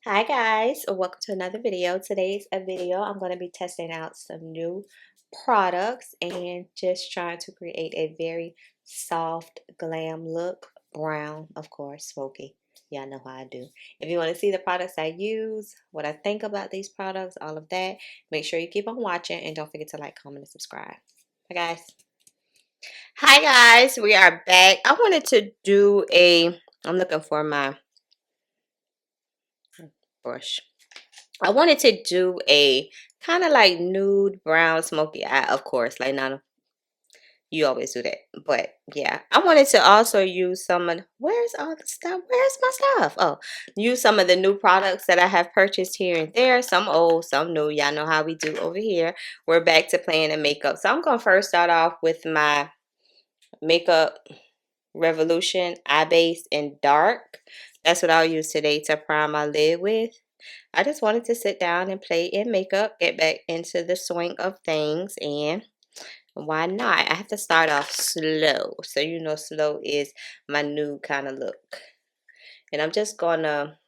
Hi guys, welcome to another video. Today's a video I'm going to be testing out some new products and just trying to create a very soft glam look. Brown, of course, smoky. Y'all know how I do. If you want to see the products I use, what I think about these products, all of that, make sure you keep on watching and don't forget to like, comment, and subscribe. Bye guys. Hi guys, we are back. I wanted to do I'm looking for my brush. I wanted to do a kind of like nude brown smoky eye, of course. Like, now you always do that, but yeah, I wanted to also use some of where's all the stuff? Where's my stuff? Oh, use some of the new products that I have purchased here and there. Some old, some new. Y'all know how we do over here. We're back to playing in makeup, so I'm gonna first start off with my Makeup Revolution Eye Base in Dark. That's what I'll use today to prime my lid with. I just wanted to sit down and play in makeup, get back into the swing of things, and why not? I have to start off slow. So you know slow is my new kind of look. And I'm just gonna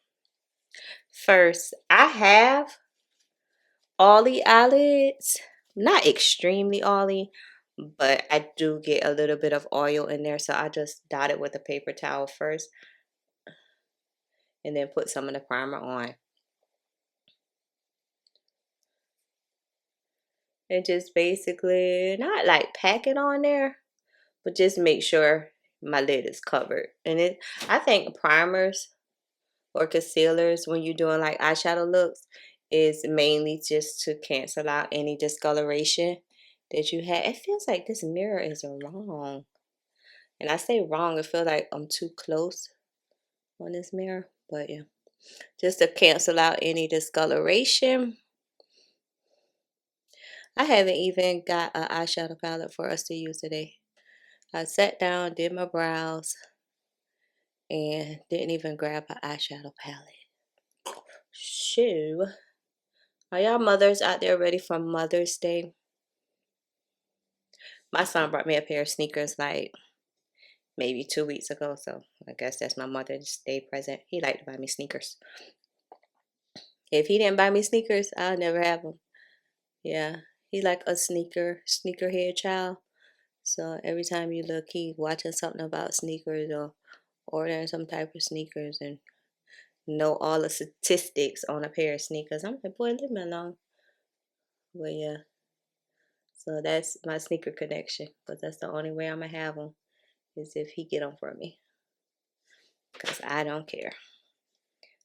first, I have oily eyelids, not extremely oily, but I do get a little bit of oil in there. So I just dot it with a paper towel first and then put some of the primer on. And just basically not like pack it on there, but just make sure my lid is covered. And I think primers or concealers when you're doing like eyeshadow looks is mainly just to cancel out any discoloration that you had. It feels like this mirror is wrong. And I say wrong, it feels like I'm too close on this mirror. But yeah, just to cancel out any discoloration. I haven't even got an eyeshadow palette for us to use today. I sat down, did my brows, and didn't even grab an eyeshadow palette. Shoo. Are y'all mothers out there ready for Mother's Day? My son brought me a pair of sneakers like maybe 2 weeks ago, so I guess that's my Mother's Day present. He liked to buy me sneakers. If he didn't buy me sneakers, I'll never have them. Yeah, he like a sneakerhead child. So every time you look, he watching something about sneakers or ordering some type of sneakers and know all the statistics on a pair of sneakers. I'm like, boy, leave me alone. Well, yeah. So that's my sneaker connection. But that's the only way I'm going to have them is if he get them for me. Because I don't care.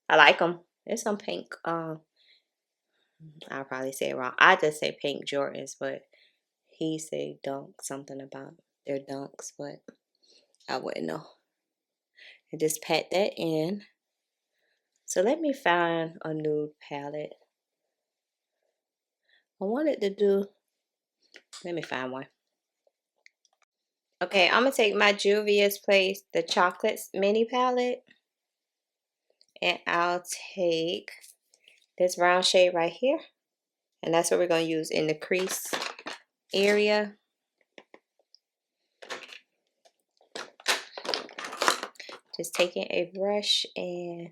I like them. There's some pink. I'll probably say it wrong. I just say pink Jordans, but he say dunk something about their dunks, but I wouldn't know. And just pat that in. So let me find a nude palette. I wanted to do, let me find one. Okay, I'm going to take my Juvia'splace, the Chocolates mini palette. And I'll take this brown shade right here. And that's what we're going to use in the crease area. Just taking a brush and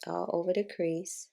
all over the crease.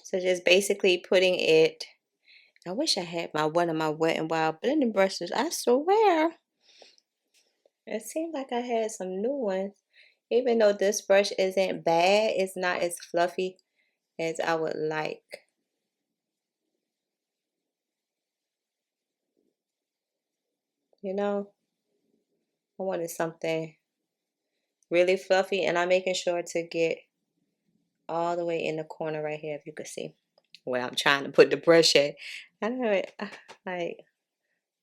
So just basically putting it, I wish I had one of my Wet n Wild blending brushes. I swear. It seemed like I had some new ones. Even though this brush isn't bad, it's not as fluffy as I would like. You know, I wanted something really fluffy, and I'm making sure to get all the way in the corner right here, if you could see where I'm trying to put the brush at. I know it. Like,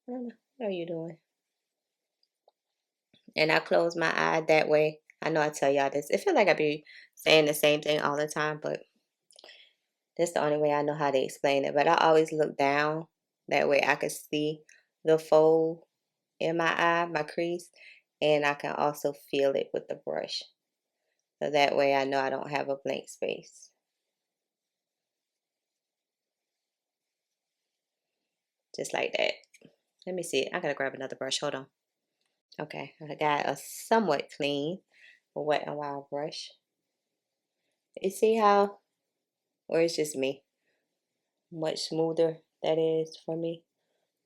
I don't know. What are you doing? And I close my eye that way. I know I tell y'all this. It feels like I be saying the same thing all the time, but that's the only way I know how to explain it. But I always look down. That way I can see the fold in my eye, my crease. And I can also feel it with the brush. So that way I know I don't have a blank space. Just like that. Let me see. I gotta grab another brush. Hold on. Okay, I got a somewhat clean Wet n Wild brush. You see how, or it's just me, much smoother that is for me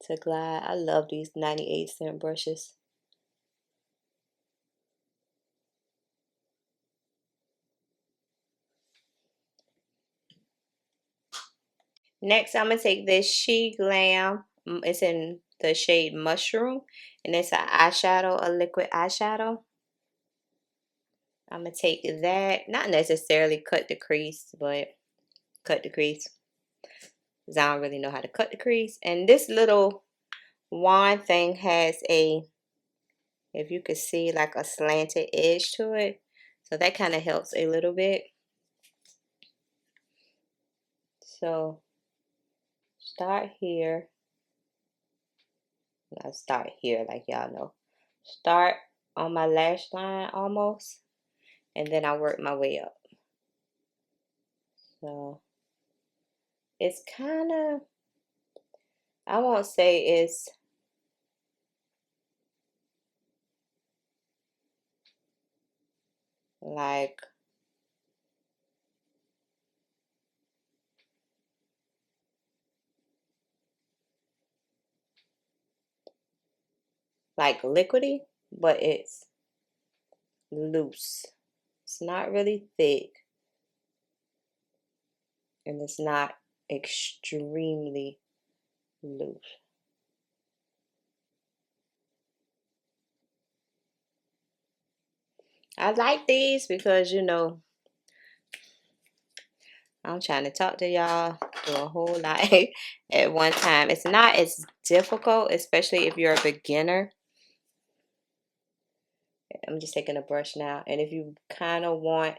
to glide. I love these 98-cent brushes. Next, I'm gonna take this She Glam. It's in the shade Mushroom, and it's an eyeshadow, a liquid eyeshadow. I'm gonna take that, not necessarily cut the crease, but cut the crease, because I don't really know how to cut the crease. And this little wand thing has a, if you could see, like a slanted edge to it. So that kind of helps a little bit. So start here. I'll start here like y'all know. Start on my lash line almost. And then I work my way up. So it's kind of, I won't say it's like liquidy, but it's loose. It's not really thick, and it's not extremely loose. I like these because, you know, I'm trying to talk to y'all, do a whole lot at one time. It's not as difficult, especially if you're a beginner. I'm just taking a brush now. And if you kind of want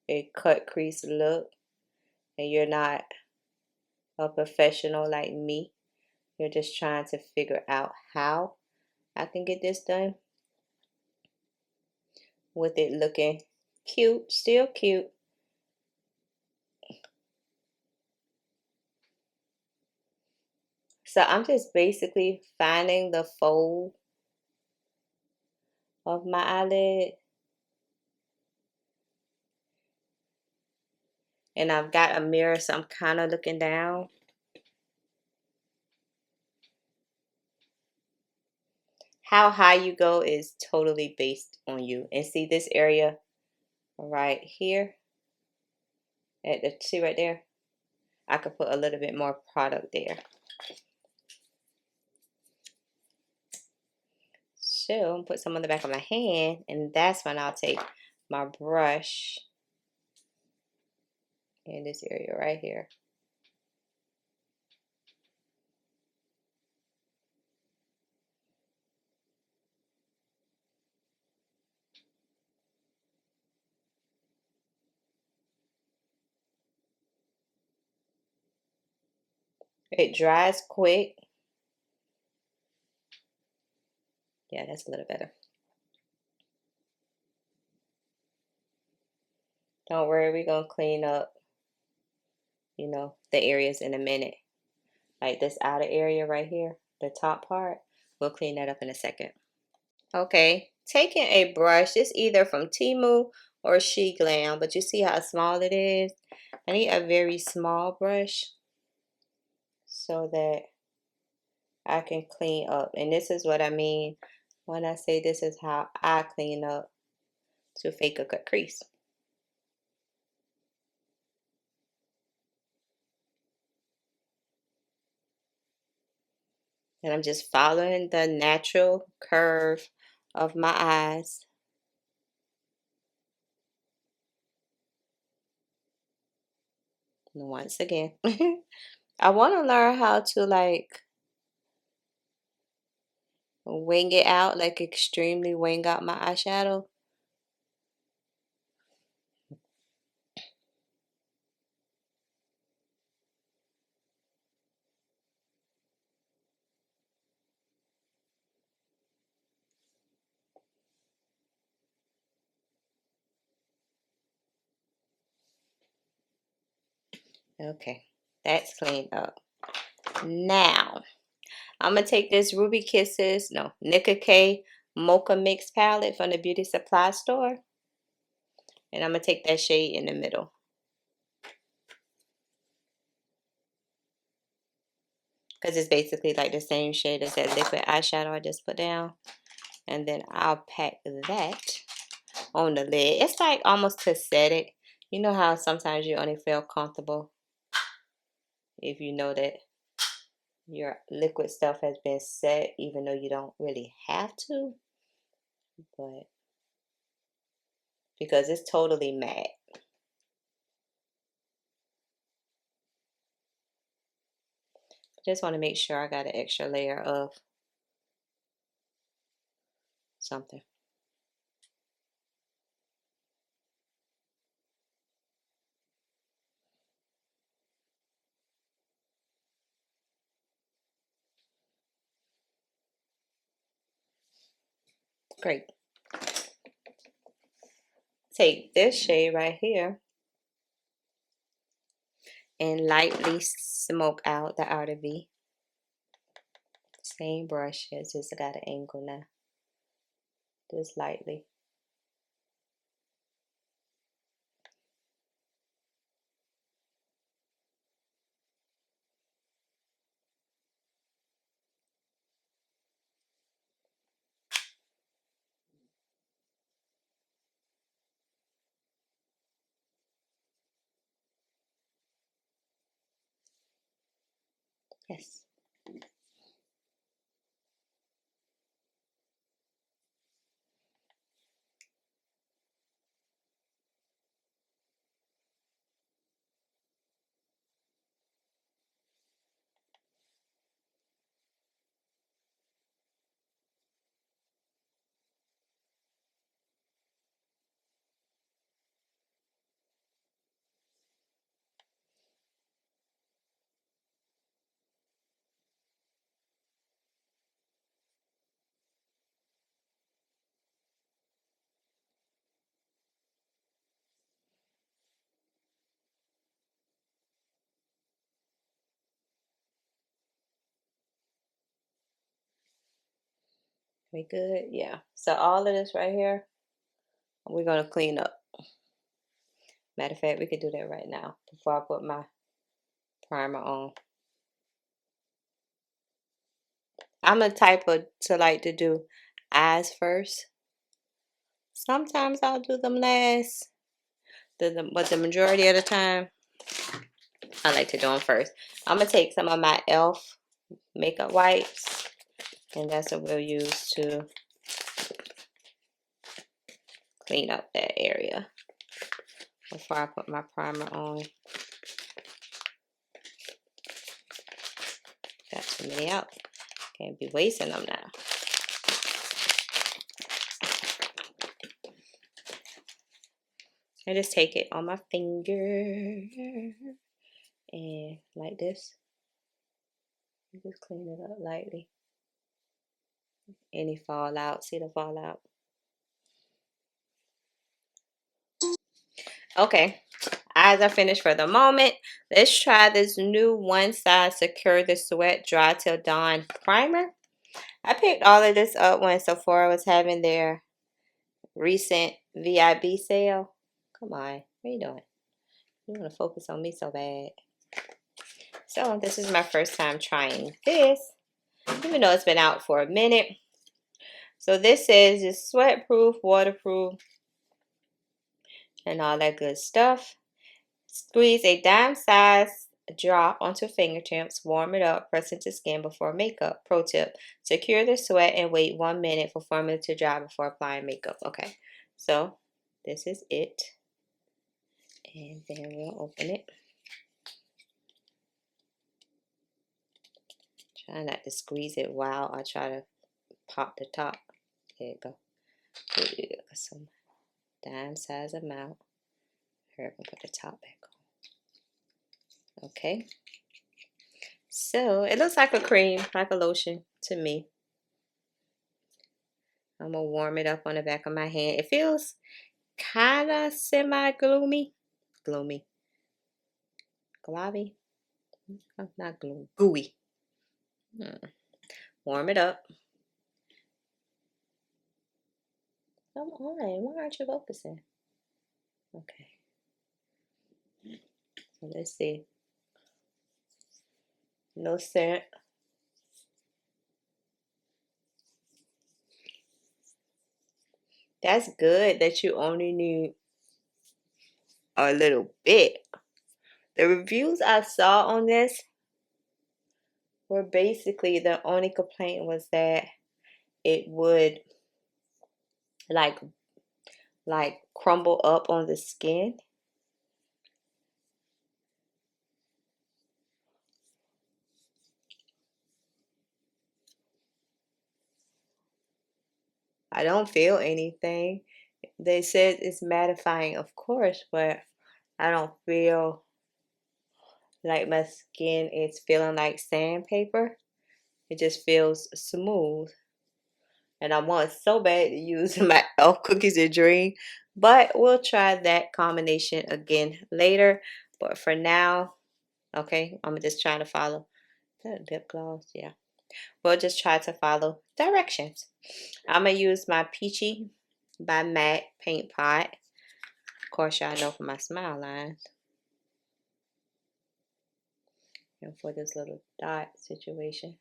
a cut crease look and you're not a professional like me, you're just trying to figure out how I can get this done with it looking cute, still cute. So I'm just basically finding the fold of my eyelid. And I've got a mirror, so I'm kind of looking down. How high you go is totally based on you. And see this area right here, at the, see right there? I could put a little bit more product there. So I'm put some on the back of my hand, and that's when I'll take my brush in this area right here. It dries quick. Yeah, that's a little better. Don't worry, we're gonna clean up, you know, the areas in a minute. Like this outer area right here, the top part, we'll clean that up in a second. Okay, taking a brush, it's either from Temu or She Glam, but you see how small it is? I need a very small brush so that I can clean up. And this is what I mean when I say this is how I clean up to fake a cut crease. And I'm just following the natural curve of my eyes. And once again, I want to learn how to like wing it out, like extremely wing out my eyeshadow. Okay, that's cleaned up. Now, I'm going to take this Ruby Kisses, no, Nicka K Mocha Mix palette from the Beauty Supply store. And I'm going to take that shade in the middle. Because it's basically like the same shade as that liquid eyeshadow I just put down. And then I'll pack that on the lid. It's like almost to set it. You know how sometimes you only feel comfortable if you know that your liquid stuff has been set, even though you don't really have to. But because it's totally matte. Just want to make sure I got an extra layer of something. Great. Take this shade right here and lightly smoke out the outer V. Same brush, it's just got an angle now. Just lightly. Yes. We good? Yeah. So all of this right here, we're going to clean up. Matter of fact, we could do that right now before I put my primer on. I'm the type of to like to do eyes first. Sometimes I'll do them last. But the majority of the time, I like to do them first. I'm going to take some of my e.l.f. makeup wipes. And that's what we'll use to clean up that area before I put my primer on. Got too many out. Can't be wasting them now. I just take it on my finger and like this. Just clean it up lightly. Any fallout, see the fallout? Okay, eyes are finished for the moment. Let's try this new One Size Secure the Sweat Dry Till Dawn primer. I picked all of this up when Sephora was having their recent VIB sale. Come on, what are you doing? You want to focus on me so bad. So this is my first time trying this, even though it's been out for a minute. So this says it's sweat proof, waterproof, and all that good stuff. Squeeze a dime size drop onto fingertips, warm it up, press into skin before makeup. Pro tip, secure the sweat and wait 1 minute for formula to dry before applying makeup. Okay, so this is it. And then we'll open it. Try not to squeeze it while I try to pop the top. There you go. Some dime size amount. Here, I'm gonna put the top back on. Okay. So it looks like a cream, like a lotion to me. I'm gonna warm it up on the back of my hand. It feels kind of semi-gloomy. Gloomy. Globby? Oh, not gloomy. Gooey. Warm it up. Come on. Why aren't you focusing? Okay. So let's see. No scent. That's good that you only need a little bit. The reviews I saw on this were basically, the only complaint was that it would like crumble up on the skin. I don't feel anything. They said it's mattifying, of course, but I don't feel like my skin is feeling like sandpaper. It just feels smooth. And I want so bad to use my elf cookies and dream, but we'll try that combination again later. But for now, okay, I'm just trying to follow that lip gloss. Yeah, we'll just try to follow directions. I'm gonna use my Peachy by MAC paint pot. Of course, y'all know for my smile lines and for this little dot situation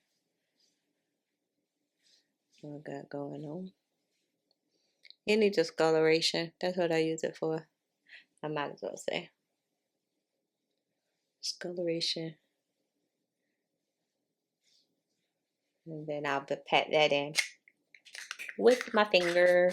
I got going on. Any discoloration, that's what I use it for. I might as well say discoloration. And then I'll pat that in with my finger.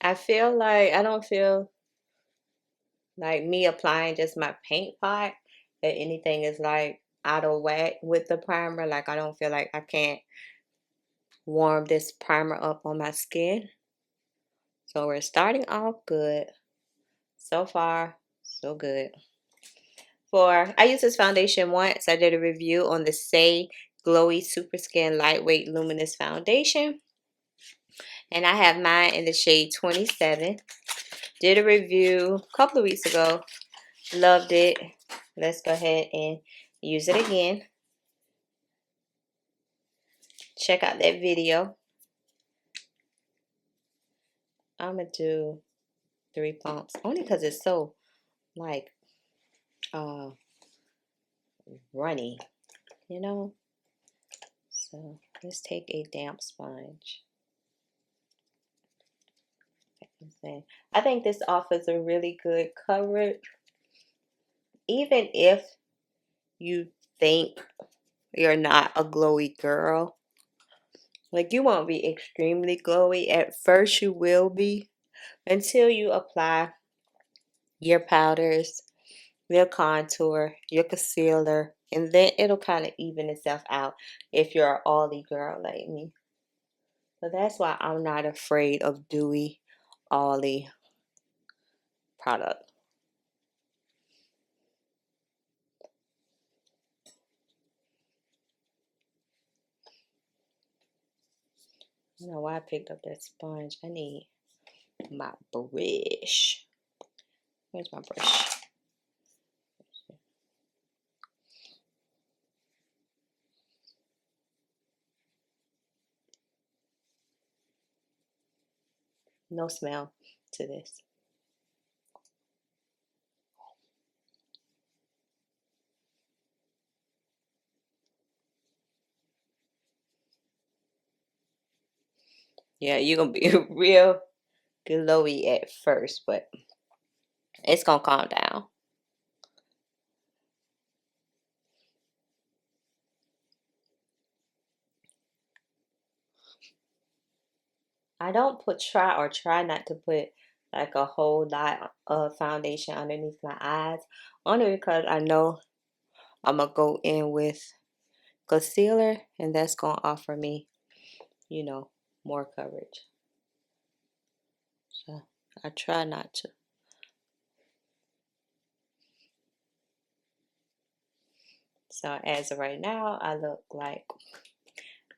I don't feel like me applying just my paint pot that anything is like out of whack with the primer. Like I don't feel like I can't warm this primer up on my skin. So we're starting off good. So far, so good. I used this foundation once. I did a review on the Say Glowy Super Skin Lightweight Luminous Foundation. And I have mine in the shade 27. Did a review a couple of weeks ago. Loved it. Let's go ahead and use it again. Check out that video. I'm going to do 3 pumps. Only because it's so, like, runny. You know? So, let's take a damp sponge. I think this offers a really good coverage. Even if you think you're not a glowy girl, like you won't be extremely glowy. At first you will be until you apply your powders, your contour, your concealer, and then it'll kind of even itself out if you're an oily girl like me. So that's why I'm not afraid of dewy, oily product. I don't know why I picked up that sponge. I need my brush. Where's my brush? No smell to this. Yeah, you're gonna be real glowy at first, but it's gonna calm down. I don't try not to put like a whole lot of foundation underneath my eyes, only because I know I'm gonna go in with concealer, and that's gonna offer me, you know, more coverage. So I try not to. So as of right now, I look like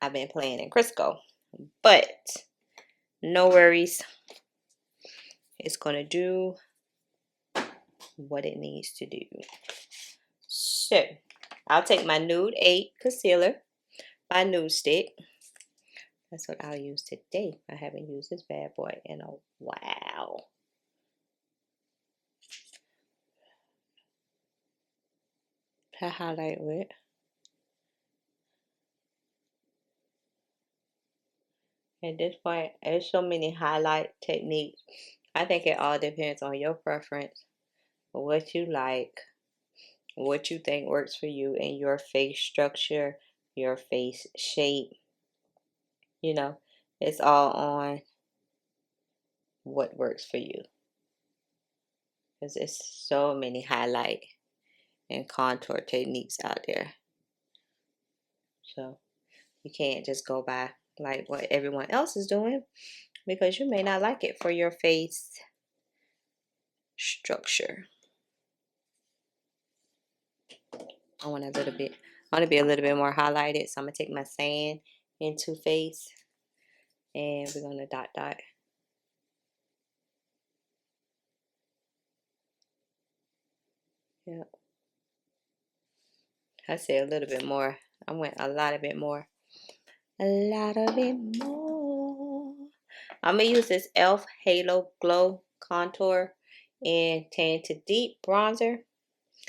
I've been playing in Crisco, but no worries. It's gonna do what it needs to do. So I'll take my Nude 8 concealer by Nude Stick. That's what I'll use today. I haven't used this bad boy in a while. To highlight with. At this point, there's so many highlight techniques. I think it all depends on your preference, what you like, what you think works for you and your face structure, your face shape. You know, it's all on what works for you. Because there's so many highlight and contour techniques out there. So you can't just go by like what everyone else is doing, because you may not like it for your face structure. I want to be a little bit more highlighted, so I'm gonna take my sand into face, and we're gonna dot dot. Yep. I say a little bit more. I went a lot of bit more. A lot of it more. I'm gonna use this e.l.f. Halo Glow Contour in Tan to Deep Bronzer.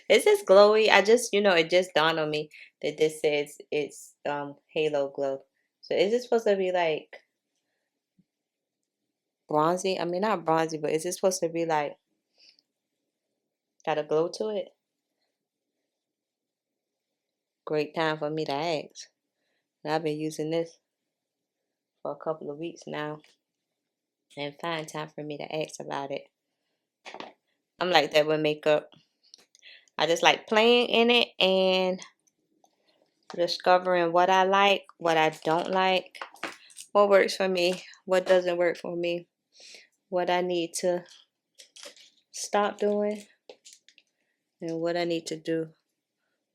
Is this glowy? I just, it just dawned on me that this says it's Halo Glow. So is this supposed to be like bronzy? I mean, not bronzy, but is this supposed to be like got a glow to it? Great time for me to ask. And I've been using this for a couple of weeks now, and find time for me to ask about it. I'm like that with makeup. I just like playing in it and discovering what I like, what I don't like, what works for me, what doesn't work for me, what I need to stop doing, and what I need to do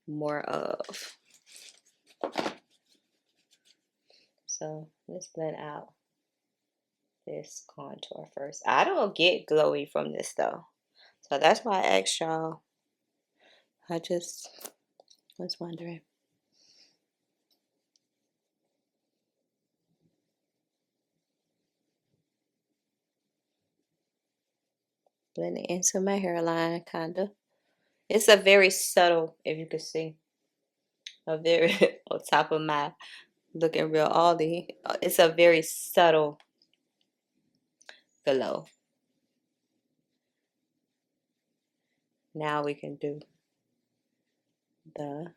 more of. So let's blend out this contour first. I don't get glowy from this though, so that's why I asked y'all. I just was wondering. Blend it into my hairline, kinda. It's a very subtle, if you can see, a very on top of my looking real oily. It's a very subtle glow. Now we can do the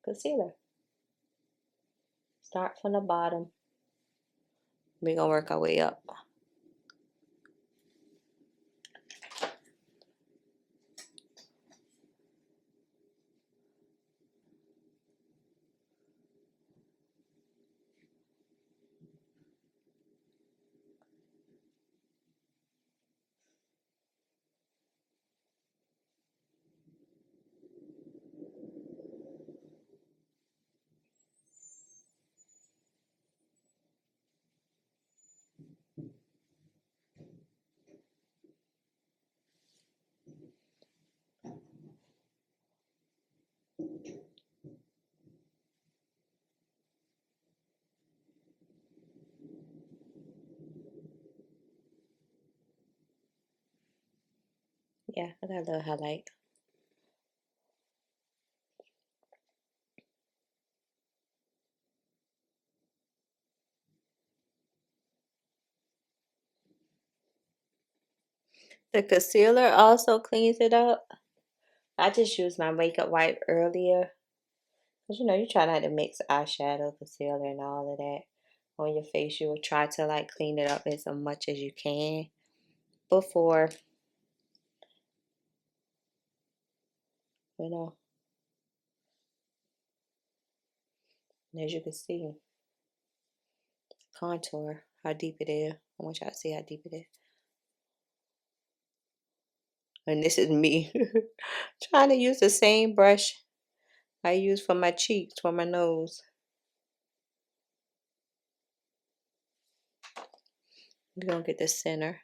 concealer. Start from the bottom. We're gonna work our way up. Yeah, I got a little highlight. The concealer also cleans it up. I just used my makeup wipe earlier. Because you know, you try not to mix eyeshadow, concealer, and all of that on your face. You will try to like clean it up as much as you can before, you know. And as you can see, contour, how deep it is. I want y'all to see how deep it is. And this is me trying to use the same brush I use for my cheeks, for my nose. We're going to get the center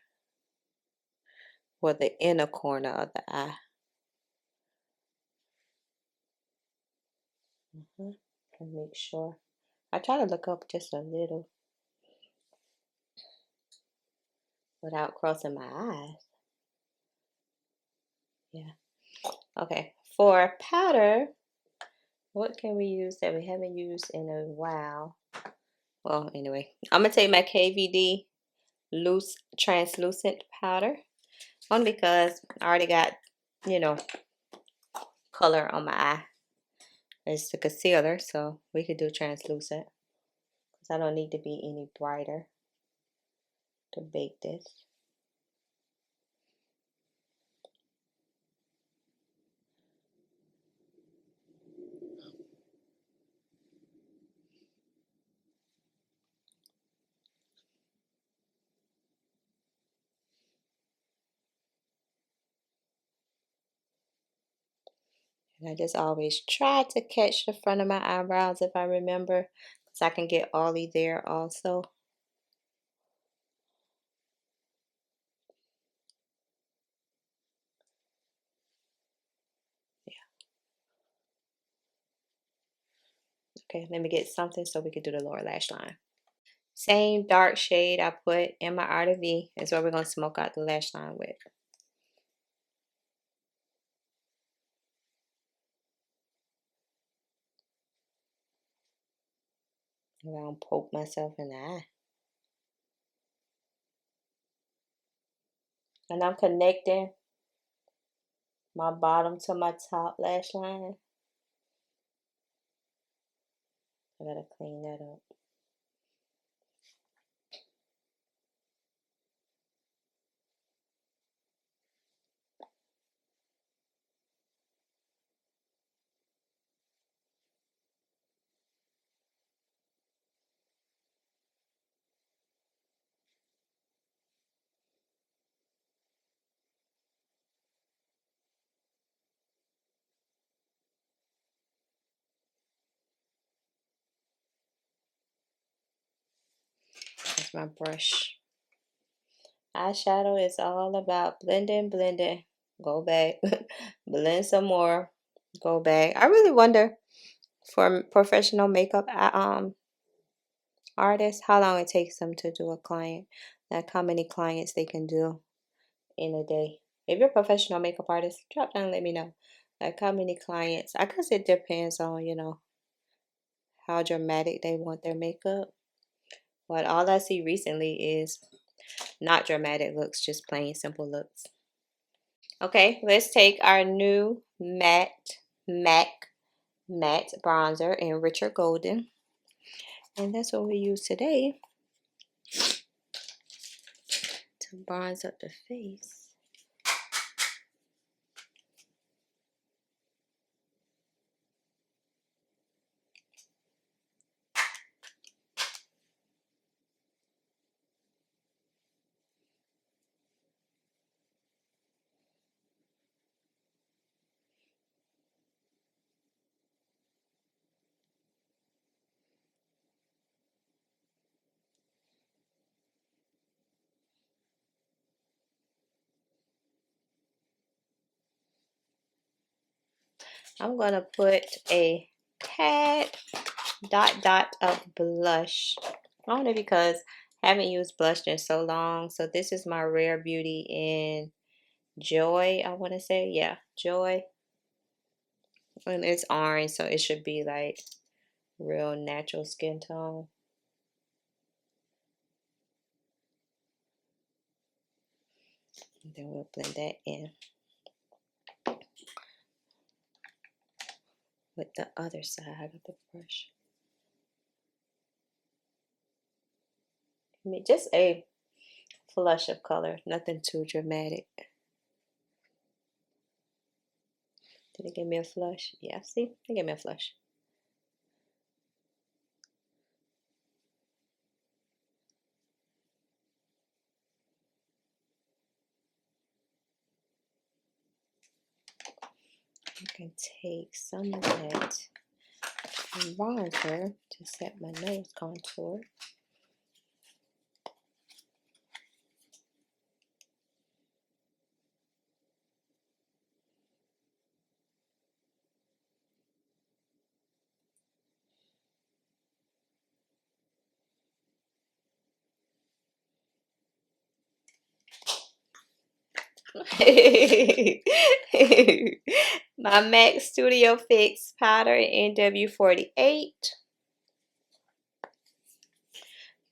or the inner corner of the eye. And make sure. I try to look up just a little without crossing my eyes. Yeah. Okay. For powder, what can we use that we haven't used in a while? Well, anyway, I'm going to take my KVD loose translucent powder. Only because I already got, you know, color on my eye. It's the concealer, so we could do translucent. Because I don't need to be any brighter to bake this. And I just always try to catch the front of my eyebrows if I remember. Because I can get oily there also. Okay, let me get something so we can do the lower lash line. Same dark shade I put in my Art of V is what we're going to smoke out the lash line with. I'm going to poke myself in the eye. And I'm connecting my bottom to my top lash line. I gotta clean that up. That's my brush. Eyeshadow is all about blending, blending. Go back, blend some more. Go back. I really wonder for professional makeup artists how long it takes them to do a client. Like how many clients they can do in a day. If you're a professional makeup artist, drop down and let me know. Like how many clients. I guess it depends on, you know, how dramatic they want their makeup. But all I see recently is not dramatic looks, just plain simple looks. Okay, let's take our new MAC matte bronzer in Richer Golden. And that's what we use today to bronze up the face. I'm going to put a tad dot of blush. Only because I haven't used blush in so long. So this is my Rare Beauty in Joy, I want to say. Yeah, Joy. And it's orange, so it should be like real natural skin tone. And then we'll blend that in with the other side of the brush. I mean, just a flush of color, nothing too dramatic. Did it give me a flush? Yeah, see? It gave me a flush. I can take some of that bronzer to set my nose contour. My MAC Studio Fix powder in NW48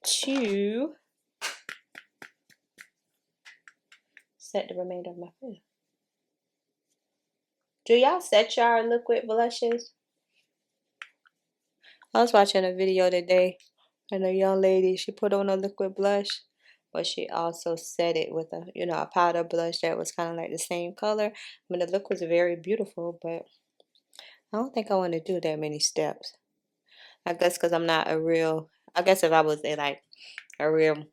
to set the remainder of my face. Do y'all set your liquid blushes? I was watching a video today and a young lady, she put on a liquid blush, but she also set it with a, you know, a powder blush that was kind of like the same color. I mean, the look was very beautiful, but I don't think I want to do that many steps. I guess because I'm not a real, I guess if I was like a real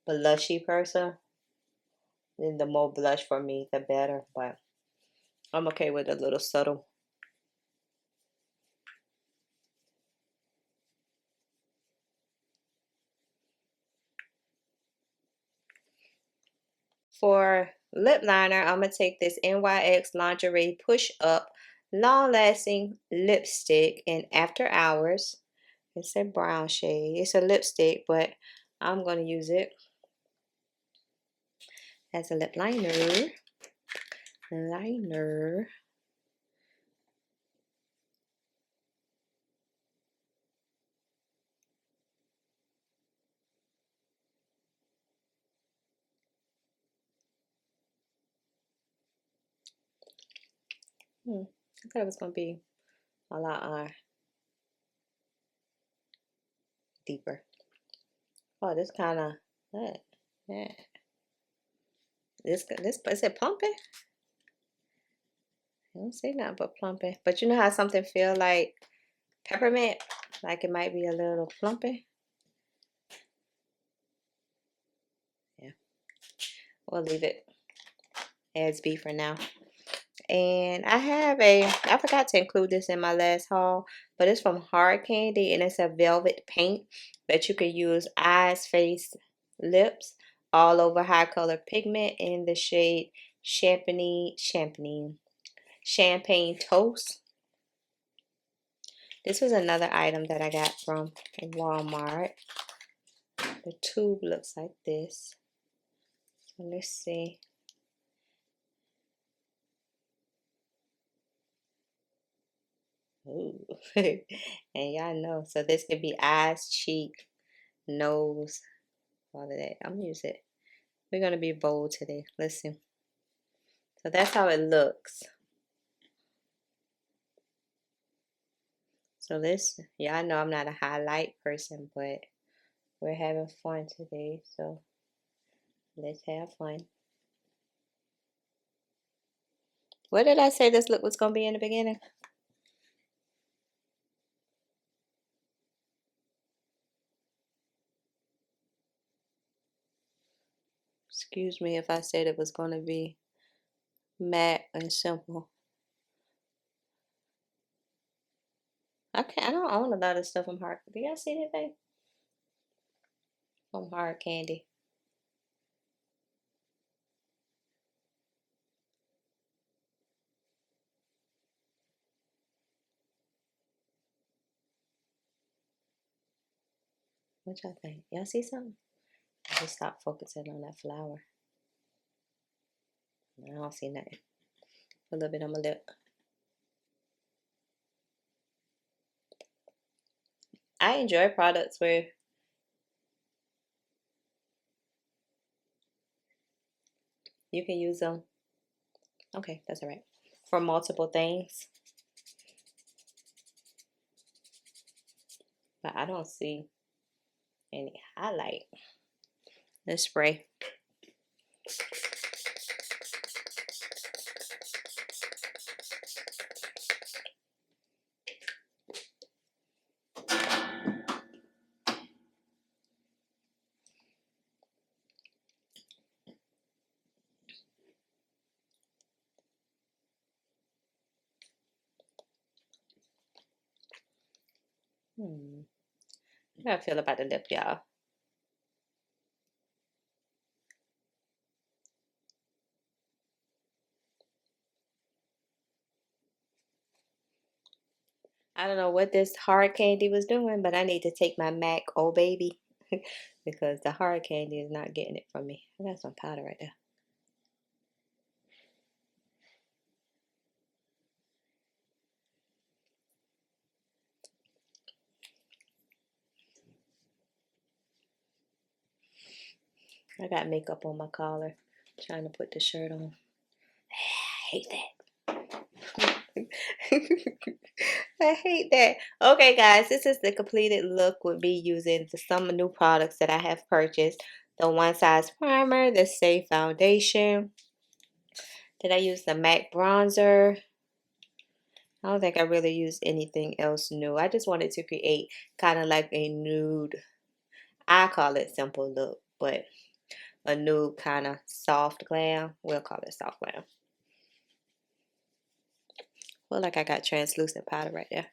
blushy person, then the more blush for me, the better. But I'm okay with a little subtle. For lip liner, I'm going to take this NYX Lingerie Push Up Long Lasting Lipstick in After Hours. It's a brown shade. It's a lipstick, but I'm going to use it as a lip liner. I thought it was going to be a lot deeper. Oh, this kind of, yeah. This, is it plumping? I don't say nothing but plumping. But you know how something feel like peppermint? Like it might be a little plumping? Yeah. We'll leave it as B for now. And I forgot to include this in my last haul, but it's from Hard Candy and it's a velvet paint that you could use eyes, face, lips, all over high color pigment in the shade Champagne Toast. This was another item that I got from Walmart. The tube looks like this. So let's see. Ooh. And y'all know. So this could be eyes, cheek, nose, all of that. I'm gonna use it. We're gonna be bold today. Listen. So that's how it looks. So this, y'all know I'm not a highlight person, but we're having fun today. So let's have fun. What did I say this look was gonna be in the beginning? Excuse me if I said it was gonna be matte and simple. I don't own a lot of stuff from Hard. Do y'all see anything from Hard Candy? What y'all think? Y'all see something? I just stop focusing on that flower. I don't see nothing. A little bit on my lip. I enjoy products where You can use them. Okay, that's all right. For multiple things. But I don't see any highlight. Let's spray. How do I feel about the lip, y'all? I don't know what this hard candy was doing, but I need to take my MAC Oh Baby because the hard candy is not getting it from me. I got some powder right there. I got makeup on my collar, trying to put the shirt on. I hate that. I hate that. Okay, guys, this is the completed look with me using some new products that I have purchased. The One Size Primer, the Safe Foundation. Did I use the MAC Bronzer? I don't think I really used anything else new. I just wanted to create kind of like a nude, I call it simple look, but a nude kind of soft glam. We'll call it soft glam. Feel like I got translucent powder right there.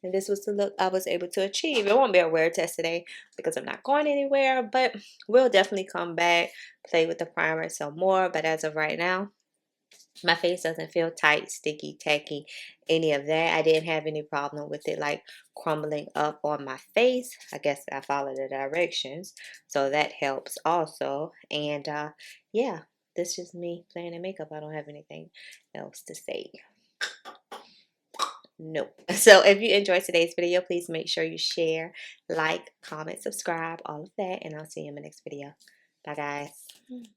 And this was the look I was able to achieve. It won't be a wear test today because I'm not going anywhere, but we'll definitely come back, play with the primer some more. But as of right now, my face doesn't feel tight, sticky, tacky, any of that. I didn't have any problem with it like crumbling up on my face. I guess I followed the directions, so that helps also. And yeah, this is me playing in makeup. I don't have anything else to say. Nope. So if you enjoyed today's video, please make sure you share, like, comment, subscribe, all of that, and I'll see you in my next video. Bye, guys.